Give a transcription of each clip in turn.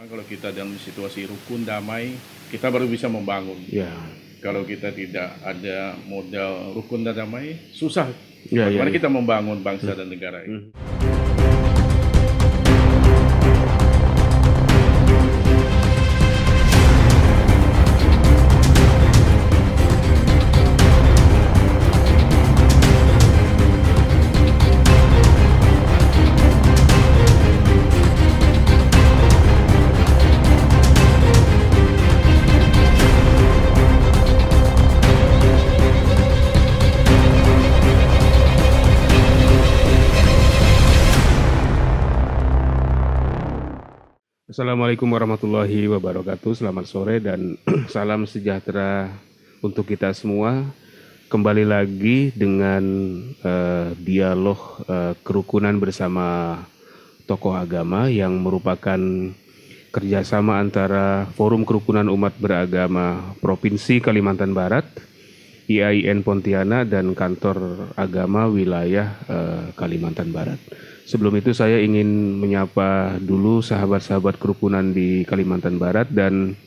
Memang kalau kita dalam situasi rukun damai, kita baru bisa membangun. Ya, Kalau kita tidak ada modal rukun dan damai, susah. ya, Bagaimana ya. kita membangun bangsa dan negara ini? Assalamualaikum warahmatullahi wabarakatuh. Selamat sore dan salam sejahtera untuk kita semua. Kembali lagi dengan dialog kerukunan bersama tokoh agama yang merupakan kerjasama antara Forum Kerukunan Umat Beragama Provinsi Kalimantan Barat, IAIN Pontianak, dan Kantor Agama Wilayah Kalimantan Barat. Sebelum itu saya ingin menyapa dulu sahabat-sahabat kerukunan di Kalimantan Barat dan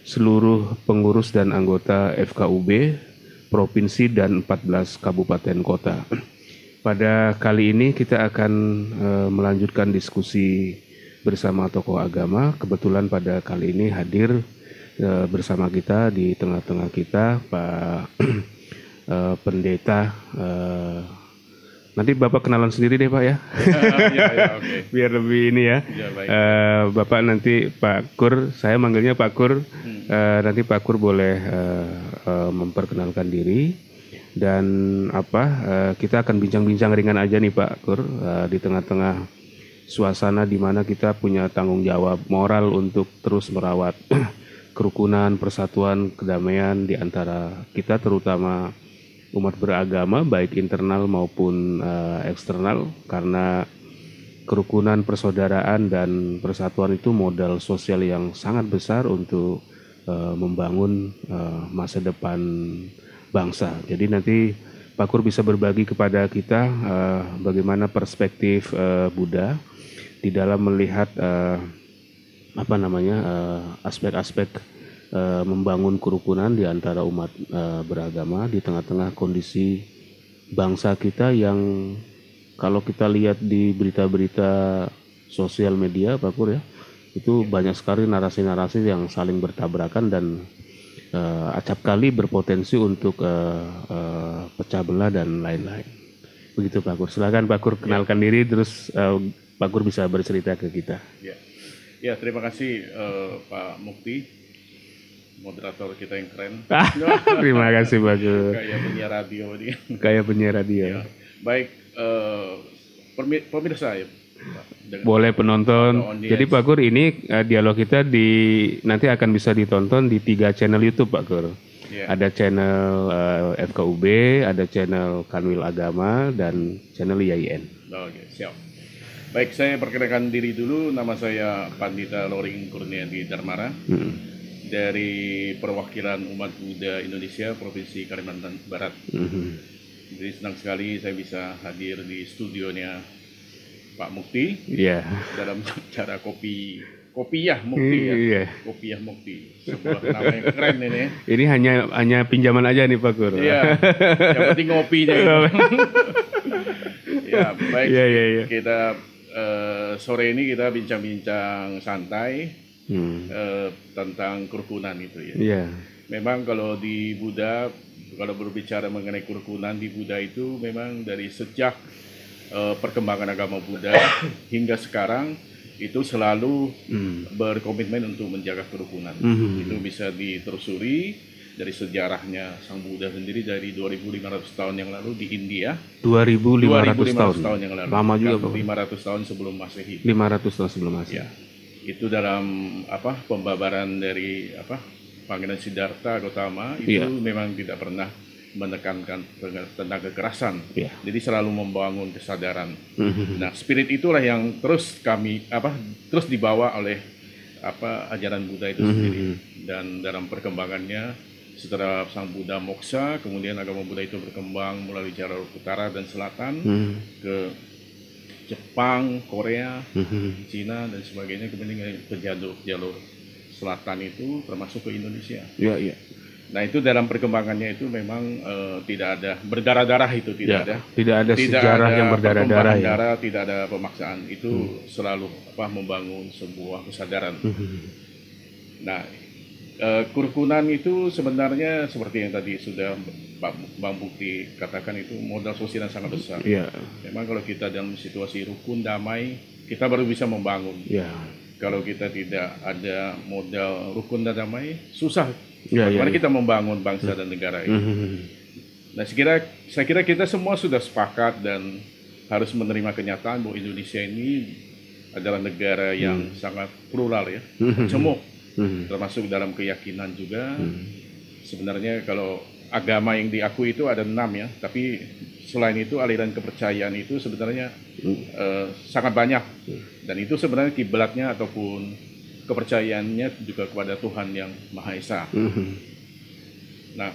seluruh pengurus dan anggota FKUB, provinsi dan 14 kabupaten kota. Pada kali ini kita akan melanjutkan diskusi bersama tokoh agama. Kebetulan pada kali ini hadir bersama kita di tengah-tengah kita Pak Pendeta. Nanti Bapak kenalan sendiri deh Pak ya. Ya, okay. Biar lebih ini ya. Ya, baik. Bapak nanti Pak Kur, saya manggilnya Pak Kur. Nanti Pak Kur boleh memperkenalkan diri dan kita akan bincang-bincang ringan aja nih Pak Kur di tengah-tengah suasana di mana kita punya tanggung jawab moral untuk terus merawat kerukunan, persatuan, kedamaian di antara kita, terutama umat beragama baik internal maupun eksternal, karena kerukunan, persaudaraan dan persatuan itu modal sosial yang sangat besar untuk membangun masa depan bangsa. Jadi nanti Pak Kur bisa berbagi kepada kita bagaimana perspektif Buddha di dalam melihat aspek-aspek membangun kerukunan di antara umat beragama di tengah-tengah kondisi bangsa kita yang kalau kita lihat di berita-berita sosial media Pak Kur ya, itu banyak sekali narasi-narasi yang saling bertabrakan dan acap kali berpotensi untuk pecah belah dan lain-lain. Begitu Pak Kur. Silakan Pak Kur kenalkan diri terus Pak Kur bisa bercerita ke kita. Ya, terima kasih Pak Mukti, moderator kita yang keren. Terima kasih Pak Kur. Kayak penyiar radio dia. Kayak penyiar radio. Ya. Baik, pemirsa ya. Boleh penonton. Jadi Pak Kur, ini dialog kita nanti akan bisa ditonton di 3 channel YouTube Pak Kur. Ya. Ada channel FKUB, ada channel Kanwil Agama, dan channel IAIN. Oke, siap. Baik, saya perkenalkan diri dulu. Nama saya Pandita Loring Kurniadi Darmara. Dari perwakilan umat Buddha Indonesia Provinsi Kalimantan Barat. Jadi senang sekali saya bisa hadir di studionya Pak Mukti. Dalam cara kopiah Mukti ya. Kopiah Mukti, sebuah nama yang keren ini. Ini hanya pinjaman aja nih Pak Kur. Iya. Yang penting ngopinya. Ya, baik. Kita sore ini kita bincang-bincang santai tentang kerukunan itu ya. Memang kalau di Buddha, kalau berbicara mengenai kerukunan di Buddha itu memang dari sejak perkembangan agama Buddha hingga sekarang itu selalu berkomitmen untuk menjaga kerukunan. Itu bisa ditelusuri dari sejarahnya Sang Buddha sendiri dari 2.500 tahun yang lalu di India. 2.500 tahun yang lalu. Lama juga Pak. 500 tahun sebelum Masehi. 500 tahun sebelum Masehi. Ya. Itu dalam pembabaran dari Pangeran Siddhartha Gautama itu memang tidak pernah menekankan tentang kekerasan. Jadi selalu membangun kesadaran. Nah, spirit itulah yang terus terus dibawa oleh ajaran Buddha itu sendiri. Dan dalam perkembangannya setelah Sang Buddha moksha, kemudian agama Buddha itu berkembang melalui jalur utara dan selatan ke Jepang, Korea, Cina dan sebagainya, kemudian ke jalur selatan itu termasuk ke Indonesia. Ya, ya. Nah itu dalam perkembangannya itu memang tidak ada berdarah-darah, itu tidak ada. Tidak ada sejarah yang berdarah-darah ya. Tidak ada pemaksaan. Itu selalu membangun sebuah kesadaran. Nah, kerukunan itu sebenarnya seperti yang tadi sudah Bang Bukti katakan, itu modal sosial yang sangat besar. Ya. Memang kalau kita dalam situasi rukun damai, kita baru bisa membangun. Ya. Kalau kita tidak ada modal rukun dan damai, susah. Ya, bagaimana ya. kita membangun bangsa dan negara ini. Nah, saya kira kita semua sudah sepakat dan harus menerima kenyataan bahwa Indonesia ini adalah negara yang sangat plural ya, majemuk, termasuk dalam keyakinan juga. Sebenarnya kalau agama yang diakui itu ada 6 ya, tapi selain itu aliran kepercayaan itu sebenarnya sangat banyak, dan itu sebenarnya kiblatnya ataupun kepercayaannya juga kepada Tuhan yang Maha Esa. Nah,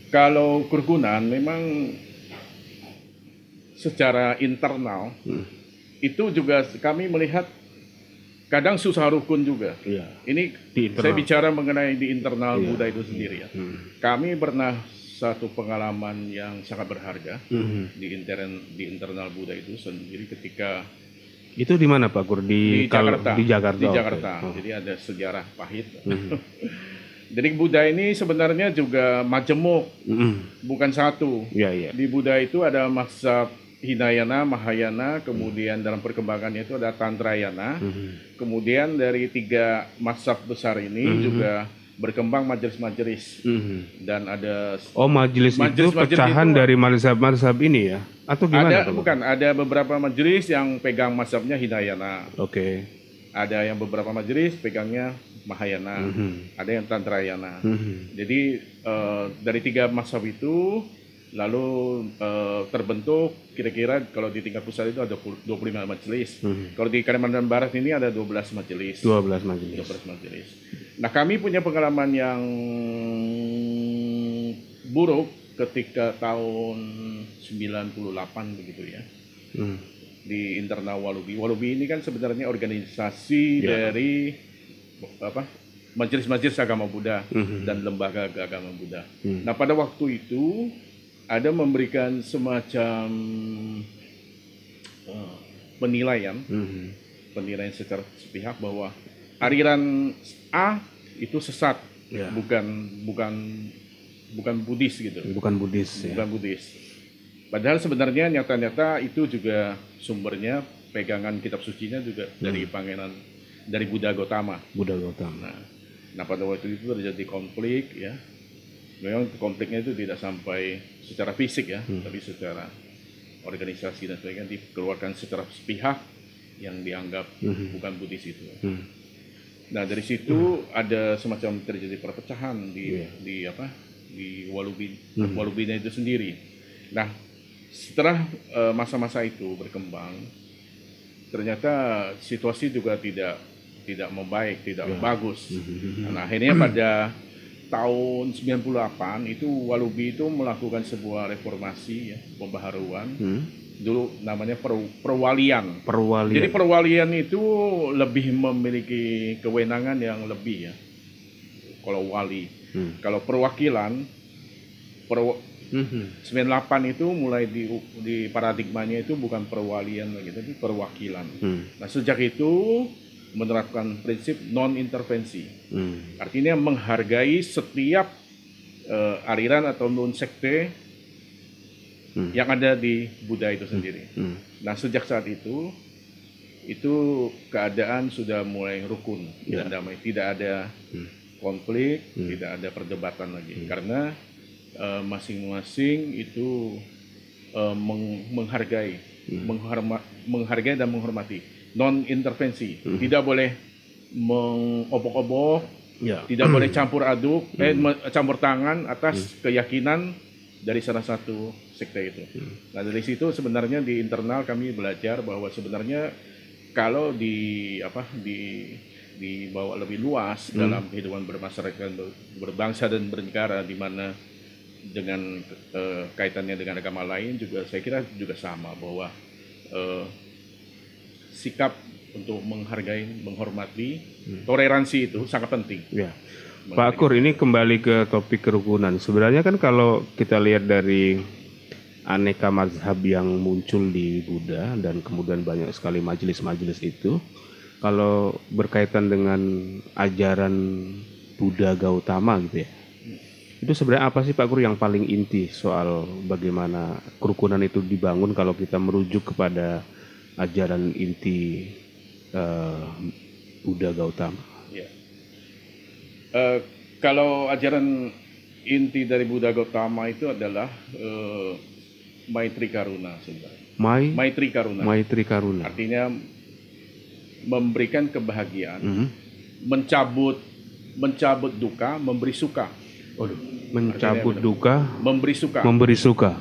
kalau kerukunan memang secara internal itu juga kami melihat kadang susah rukun juga. Ya. Ini saya bicara mengenai di internal Buddha itu sendiri ya. Kami pernah satu pengalaman yang sangat berharga di internal Buddha itu sendiri ketika itu di mana Pak Kur? Di Jakarta. Di Jakarta. Okay. Jadi ada sejarah pahit. Jadi Buddha ini sebenarnya juga majemuk, bukan satu. Di Buddha itu ada mazhab Hinayana, Mahayana, kemudian dalam perkembangannya itu ada Tantrayana. Kemudian dari 3 mazhab besar ini juga berkembang majelis-majelis. Dan ada majelis itu pecahan itu dari mazhab ini ya? Atau gimana? Ada beberapa majelis yang pegang mazhabnya Hinayana. Oke. Ada yang beberapa majelis pegangnya Mahayana. Ada yang Tantrayana. Jadi dari 3 mazhab itu lalu terbentuk kira-kira kalau di tingkat pusat itu ada 25 majelis. Kalau di Kalimantan Barat ini ada 12 majelis. 12 majelis. Nah, kami punya pengalaman yang buruk ketika tahun 98 begitu ya. Di internal Walubi. Walubi ini kan sebenarnya organisasi dari majelis-majelis agama Buddha dan lembaga agama Buddha. Nah, pada waktu itu ada memberikan semacam penilaian secara sepihak bahwa aliran A itu sesat, bukan Buddhis gitu. Bukan Buddhis. Padahal sebenarnya nyata-nyata itu juga sumbernya pegangan kitab sucinya juga dari pangeran, dari Buddha Gautama. Nah, pada waktu itu terjadi konflik ya. Memang konfliknya itu tidak sampai secara fisik ya, tapi secara organisasi dan sebagainya dikeluarkan secara sepihak yang dianggap bukan Buddhis itu. Nah, dari situ ada semacam terjadi perpecahan di Walubinya itu sendiri. Nah, setelah masa-masa itu berkembang, ternyata situasi juga tidak membaik, tidak bagus. Nah, akhirnya pada tahun 98 itu Walubi itu melakukan sebuah reformasi ya, pembaharuan. Dulu namanya perwalian. Jadi perwalian itu lebih memiliki kewenangan yang lebih ya. Kalau wali. Kalau perwakilan 98 itu mulai di paradigmanya itu bukan perwalian lagi, tapi perwakilan. Nah, sejak itu menerapkan prinsip non-intervensi. Artinya menghargai setiap aliran atau non-sekte yang ada di Buddha itu sendiri. Nah, sejak saat itu keadaan sudah mulai rukun dan damai. Tidak ada konflik, tidak ada perdebatan lagi. Karena masing-masing itu menghargai dan menghormati. Non-intervensi, tidak boleh mengobok-obok, tidak boleh campur aduk, campur tangan atas keyakinan dari salah satu sekte itu. Nah, dari situ sebenarnya di internal kami belajar bahwa sebenarnya kalau dibawa lebih luas dalam kehidupan bermasyarakat, berbangsa dan bernegara, di mana dengan kaitannya dengan agama lain juga saya kira juga sama, bahwa sikap untuk menghargai, menghormati, toleransi itu sangat penting. Ya. Pak Akur, ini kembali ke topik kerukunan. Sebenarnya kan kalau kita lihat dari aneka mazhab yang muncul di Buddha dan kemudian banyak sekali majelis-majelis itu, kalau berkaitan dengan ajaran Buddha Gautama gitu ya, itu sebenarnya apa sih Pak Akur yang paling inti soal bagaimana kerukunan itu dibangun kalau kita merujuk kepada ajaran inti Buddha Gautama? Ya. Kalau ajaran inti dari Buddha Gautama itu adalah Maitri Karuna sebenarnya. Maitri Karuna. Maitri Karuna. Artinya memberikan kebahagiaan, mencabut duka, memberi suka. Mencabut duka, memberi suka. Memberi suka.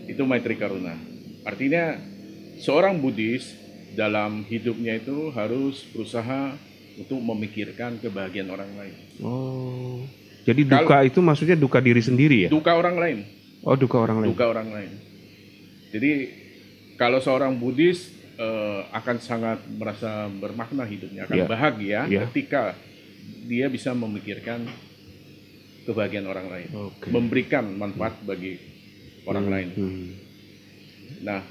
Itu Maitri Karuna. Artinya seorang Buddhis dalam hidupnya itu harus berusaha untuk memikirkan kebahagiaan orang lain. Oh, jadi duka itu maksudnya duka diri sendiri ya? Duka orang lain. Oh, duka orang lain. Duka orang lain. Jadi kalau seorang Buddhis akan sangat merasa bermakna hidupnya, akan bahagia ketika dia bisa memikirkan kebahagiaan orang lain, memberikan manfaat bagi orang lain. Nah,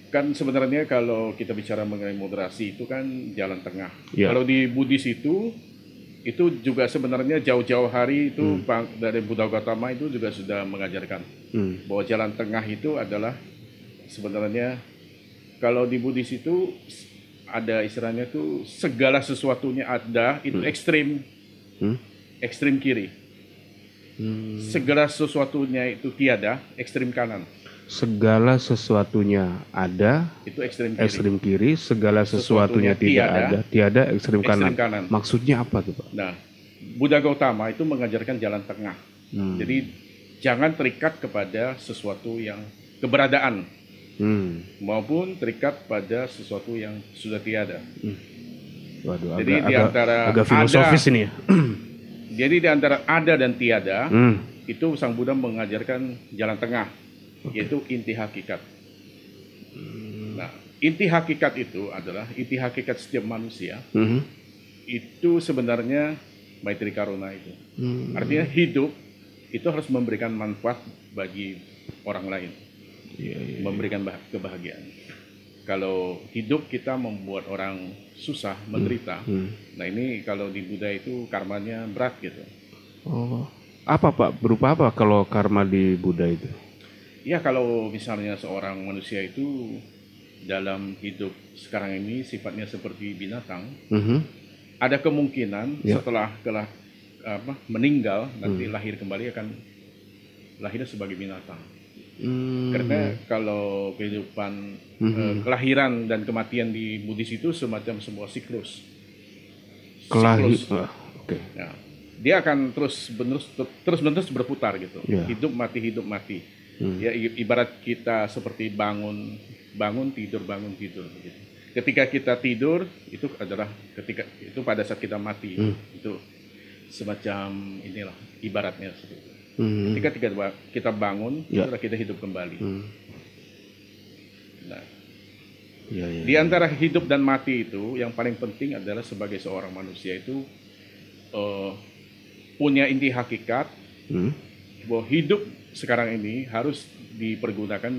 kan sebenarnya kalau kita bicara mengenai moderasi itu kan jalan tengah. Kalau di Buddhis itu juga sebenarnya jauh-jauh hari itu dari Buddha Gautama itu juga sudah mengajarkan bahwa jalan tengah itu adalah sebenarnya kalau di Buddhis itu ada istilahnya tuh segala sesuatunya ada itu ekstrim kiri. Segala sesuatunya itu tiada, ekstrim kanan. Segala sesuatunya ada, itu ekstrim kiri. Segala sesuatunya tidak ada, tiada, ekstrim kanan. Maksudnya apa tuh Pak? Nah, Buddha Gautama itu mengajarkan jalan tengah. Jadi jangan terikat kepada sesuatu yang keberadaan, maupun terikat pada sesuatu yang sudah tiada. Waduh, jadi agak filosofis ini ya. Jadi di antara ada dan tiada, itu Sang Buddha mengajarkan jalan tengah. Yaitu inti hakikat. Nah, inti hakikat itu adalah inti hakikat setiap manusia. Itu sebenarnya Maitri Karuna itu. Artinya hidup itu harus memberikan manfaat bagi orang lain, memberikan kebahagiaan. Kalau hidup kita membuat orang susah, menderita, nah ini kalau di Buddha itu karmanya berat gitu. Oh, apa Pak? Berupa apa kalau karma di Buddha itu? Ya kalau misalnya seorang manusia itu dalam hidup sekarang ini sifatnya seperti binatang, ada kemungkinan setelah meninggal nanti lahir kembali akan lahir sebagai binatang. Karena kalau kehidupan kelahiran dan kematian di Buddhis itu semacam sebuah siklus. Nah, dia akan terus menerus berputar gitu. Hidup mati. Ya ibarat kita seperti bangun tidur gitu. Ketika kita tidur itu adalah pada saat kita mati. Itu semacam inilah ibaratnya seperti itu. Ketika kita bangun itulah kita hidup kembali. Nah, di antara hidup dan mati itu yang paling penting adalah sebagai seorang manusia itu punya inti hakikat bahwa hidup sekarang ini harus dipergunakan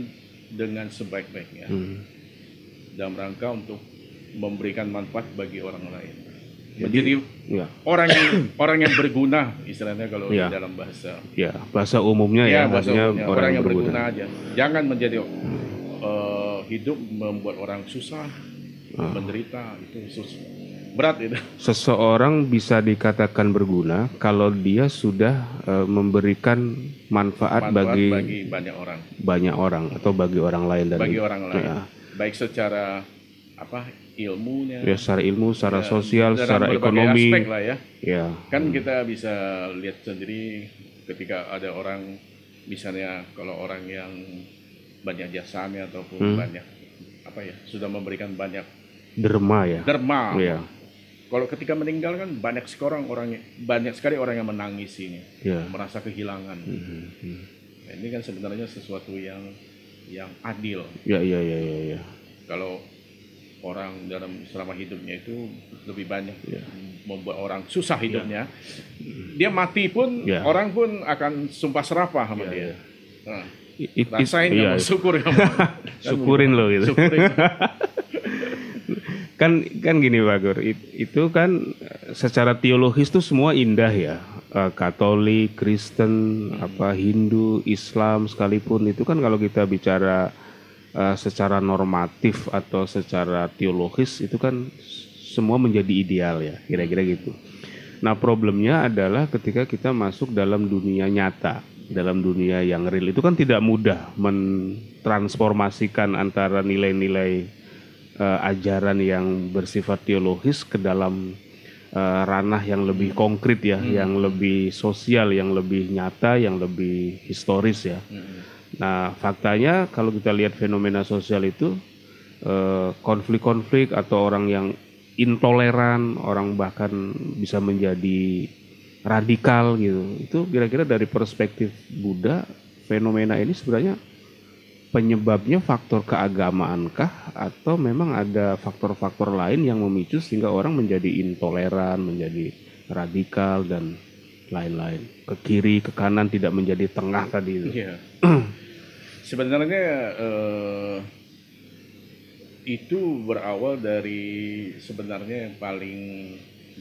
dengan sebaik-baiknya dalam rangka untuk memberikan manfaat bagi orang lain. Menjadi orang yang berguna istilahnya kalau di dalam bahasa. Bahasa umumnya bahasa umumnya, orang yang berguna aja. Jangan menjadi hidup membuat orang susah, menderita, itu berat itu. Seseorang bisa dikatakan berguna kalau dia sudah memberikan manfaat bagi banyak orang atau bagi orang lain baik secara ilmunya, secara ilmu, secara sosial, secara ekonomi, aspek lah ya. Kan kita bisa lihat sendiri ketika ada orang, misalnya kalau orang yang banyak jasanya ataupun banyak sudah memberikan banyak derma. Kalau ketika meninggal kan banyak sekali orang yang menangis ini, merasa kehilangan. Nah, ini kan sebenarnya sesuatu yang adil. Iya. Kalau orang dalam selama hidupnya itu lebih banyak membuat orang susah hidupnya. Dia mati pun orang pun akan sumpah serapah sama dia. Nah, rasain kamu, syukur kamu. Syukurin lo gitu. kan gini Pak Gur, itu kan secara teologis tuh semua indah ya. Katolik, Kristen, Hindu, Islam sekalipun itu kan kalau kita bicara secara normatif atau secara teologis itu kan semua menjadi ideal ya, kira-kira gitu. Nah problemnya adalah ketika kita masuk dalam dunia nyata, dalam dunia yang real itu kan tidak mudah mentransformasikan antara nilai-nilai ajaran yang bersifat teologis ke dalam ranah yang lebih konkret ya, yang lebih sosial, yang lebih nyata, yang lebih historis ya. Nah faktanya kalau kita lihat fenomena sosial itu konflik-konflik atau orang yang intoleran, orang bahkan bisa menjadi radikal gitu. Itu kira-kira dari perspektif Buddha fenomena ini sebenarnya penyebabnya faktor keagamankah atau memang ada faktor-faktor lain yang memicu sehingga orang menjadi intoleran, menjadi radikal dan lain-lain, ke kiri, ke kanan, tidak menjadi tengah tadi itu. Iya. Sebenarnya itu berawal dari sebenarnya yang paling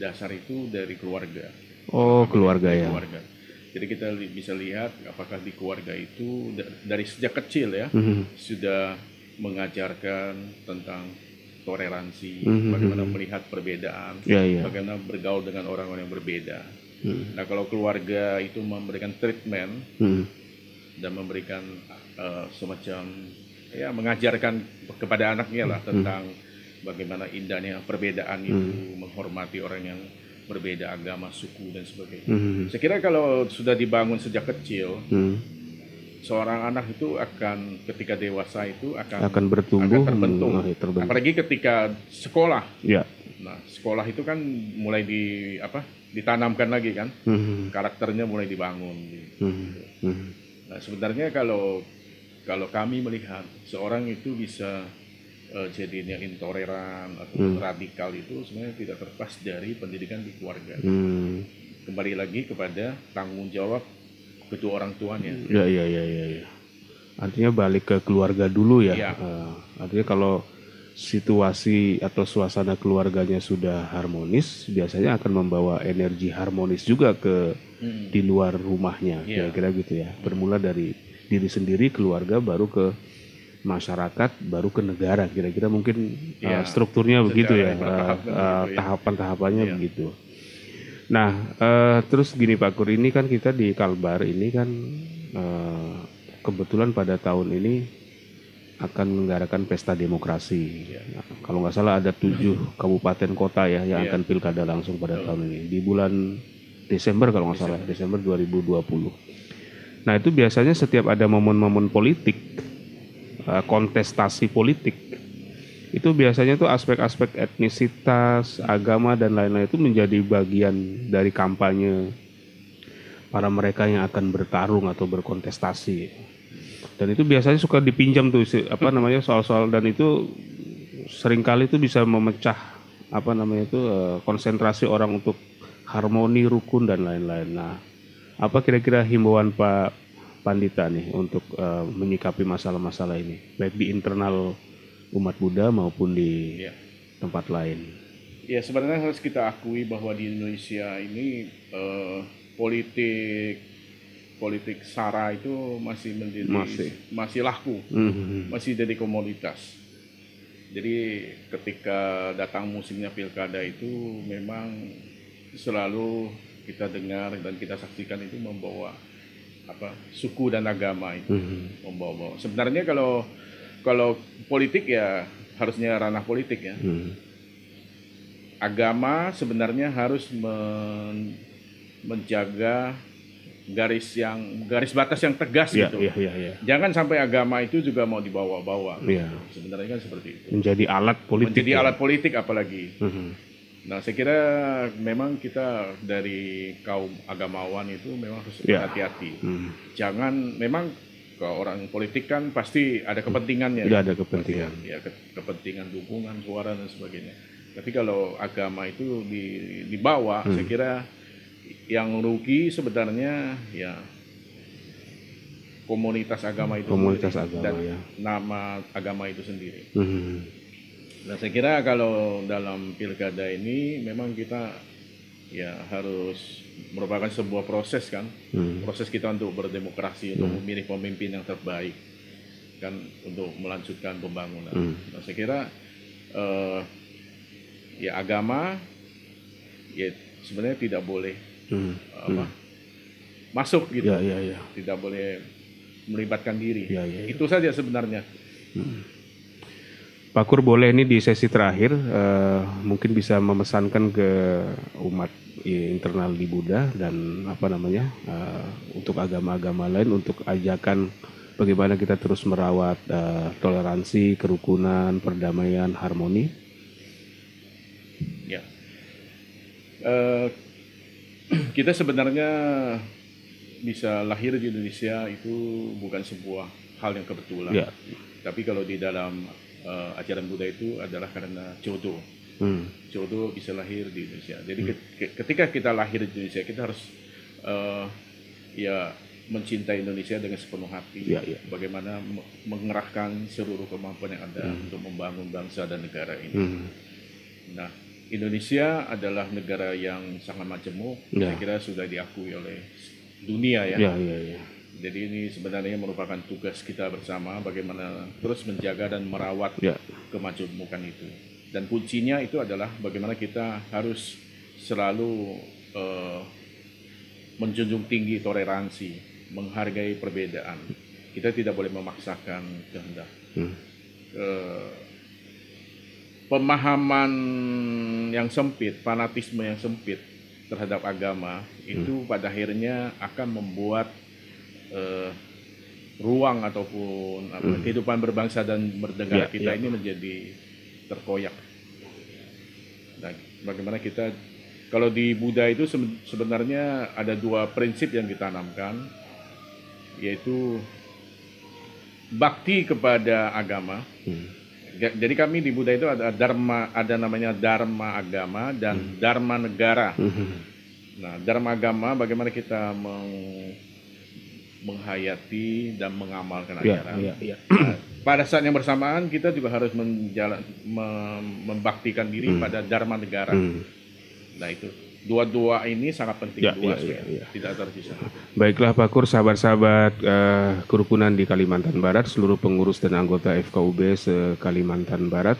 dasar itu dari keluarga. Oh, keluarga ya. Keluarga. Jadi kita bisa lihat apakah di keluarga itu dari sejak kecil ya sudah mengajarkan tentang toleransi, bagaimana melihat perbedaan, bagaimana bergaul dengan orang-orang yang berbeda. Nah kalau keluarga itu memberikan treatment dan memberikan semacam ya mengajarkan kepada anaknya lah tentang bagaimana indahnya perbedaan itu, menghormati orang yang berbeda agama, suku dan sebagainya. Saya kira kalau sudah dibangun sejak kecil, seorang anak itu akan ketika dewasa itu akan bertumbuh, akan terbentuk. Apalagi ketika sekolah. Nah, sekolah itu kan mulai ditanamkan lagi kan, karakternya mulai dibangun. Nah, sebenarnya kalau kami melihat seorang itu bisa jadinya intoleran atau radikal itu sebenarnya tidak terlepas dari pendidikan di keluarga. Kembali lagi kepada tanggung jawab kedua orang tuanya. Iya. Artinya balik ke keluarga dulu ya. Artinya kalau situasi atau suasana keluarganya sudah harmonis, biasanya akan membawa energi harmonis juga ke di luar rumahnya. Kira-kira gitu ya. Bermula dari diri sendiri, keluarga, baru ke masyarakat, baru ke negara, kira-kira mungkin strukturnya begitu ya, tahapan-tahapannya begitu. Nah, terus gini Pak Kur, ini kan kita di Kalbar ini kan kebetulan pada tahun ini akan menyelenggarakan pesta demokrasi. Nah, kalau nggak salah ada 7 kabupaten kota ya yang akan pilkada langsung pada tahun ini di bulan Desember kalau nggak salah, Desember 2020. Nah itu biasanya setiap ada momen-momen politik, kontestasi politik, itu biasanya tuh aspek-aspek etnisitas, agama dan lain-lain itu menjadi bagian dari kampanye para mereka yang akan bertarung atau berkontestasi. Dan itu biasanya suka dipinjam tuh soal-soal, dan itu seringkali itu bisa memecah konsentrasi orang untuk harmoni, rukun dan lain-lain. Nah, apa kira-kira himbauan Pak Pandita nih untuk menyikapi masalah-masalah ini, baik di internal umat Buddha maupun di tempat lain? Ya sebenarnya harus kita akui bahwa di Indonesia ini politik sara itu masih laku, masih jadi komoditas. Jadi ketika datang musimnya pilkada itu memang selalu kita dengar dan kita saksikan itu membawa suku dan agama itu membawa. Sebenarnya kalau politik ya harusnya ranah politik ya. Agama sebenarnya harus menjaga garis batas yang tegas gitu. Jangan sampai agama itu juga mau dibawa-bawa. Sebenarnya kan seperti itu. Menjadi alat politik. Alat politik apalagi. Nah, saya kira memang kita dari kaum agamawan itu memang harus hati-hati. Jangan, memang kalau orang politik kan pasti ada kepentingannya. Tidak ada kepentingan. Ya, kepentingan dukungan, suara dan sebagainya. Tapi kalau agama itu dibawa, saya kira yang rugi sebenarnya ya komunitas agama itu sendiri, dan nama agama itu sendiri. Nah, saya kira kalau dalam pilkada ini memang kita ya harus merupakan sebuah proses kan, proses kita untuk berdemokrasi, untuk memilih pemimpin yang terbaik kan, untuk melanjutkan pembangunan. Nah, saya kira ya agama ya sebenarnya tidak boleh masuk gitu, tidak boleh melibatkan diri. Itu saja sebenarnya. Pak Kur, boleh ini di sesi terakhir mungkin bisa memesankan ke umat internal di Buddha dan untuk agama-agama lain, untuk ajakan bagaimana kita terus merawat toleransi, kerukunan, perdamaian, harmoni. Ya, kita sebenarnya bisa lahir di Indonesia itu bukan sebuah hal yang kebetulan. Tapi kalau di dalam ajaran Buddha itu adalah karena jodoh. Jodoh bisa lahir di Indonesia. Jadi ketika kita lahir di Indonesia, kita harus ya mencintai Indonesia dengan sepenuh hati. Bagaimana mengerahkan seluruh kemampuan yang ada untuk membangun bangsa dan negara ini. Nah, Indonesia adalah negara yang sangat majemuk. Saya kira sudah diakui oleh dunia ya. Jadi ini sebenarnya merupakan tugas kita bersama, bagaimana terus menjaga dan merawat kemajemukan itu. Dan kuncinya itu adalah bagaimana kita harus selalu menjunjung tinggi toleransi, menghargai perbedaan. Kita tidak boleh memaksakan kehendak. Pemahaman yang sempit, fanatisme yang sempit terhadap agama itu pada akhirnya akan membuat ruang ataupun kehidupan berbangsa dan bernegara kita ini menjadi terkoyak. Nah, bagaimana kita, kalau di Buddha itu sebenarnya ada dua prinsip yang ditanamkan, yaitu bakti kepada agama. Jadi kami di Buddha itu ada dharma, ada namanya dharma agama dan dharma negara. Nah, dharma agama bagaimana kita menghayati dan mengamalkan ajaran. Nah, pada saat yang bersamaan kita juga harus membaktikan diri pada dharma negara. Nah, itu dua-dua ini sangat penting, tidak terpisah. Baiklah Pak Kur, sahabat-sahabat kerukunan di Kalimantan Barat, seluruh pengurus dan anggota FKUB se-Kalimantan Barat,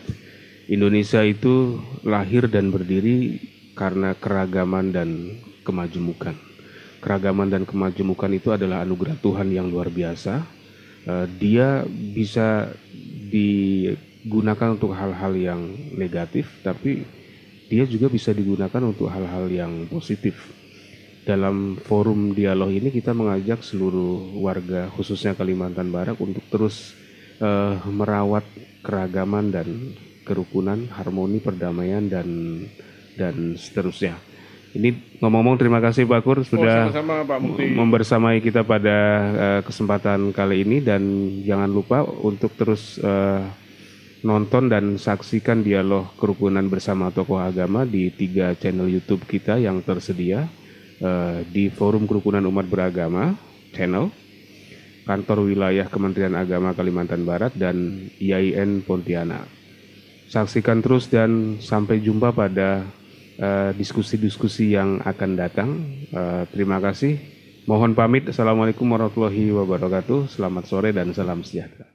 Indonesia itu lahir dan berdiri karena keragaman dan kemajemukan. Keragaman dan kemajemukan itu adalah anugerah Tuhan yang luar biasa. Dia bisa digunakan untuk hal-hal yang negatif, tapi dia juga bisa digunakan untuk hal-hal yang positif. Dalam forum dialog ini kita mengajak seluruh warga khususnya Kalimantan Barat untuk terus merawat keragaman dan kerukunan, harmoni, perdamaian dan seterusnya. Ini ngomong-ngomong, terima kasih Pak Kur sudah membersamai kita pada kesempatan kali ini, dan jangan lupa untuk terus nonton dan saksikan dialog kerukunan bersama tokoh agama di 3 channel YouTube kita yang tersedia, di Forum Kerukunan Umat Beragama channel, Kantor Wilayah Kementerian Agama Kalimantan Barat, dan IAIN Pontianak. Saksikan terus dan sampai jumpa pada diskusi-diskusi yang akan datang. Terima kasih. Mohon pamit. Assalamualaikum warahmatullahi wabarakatuh. Selamat sore dan salam sejahtera.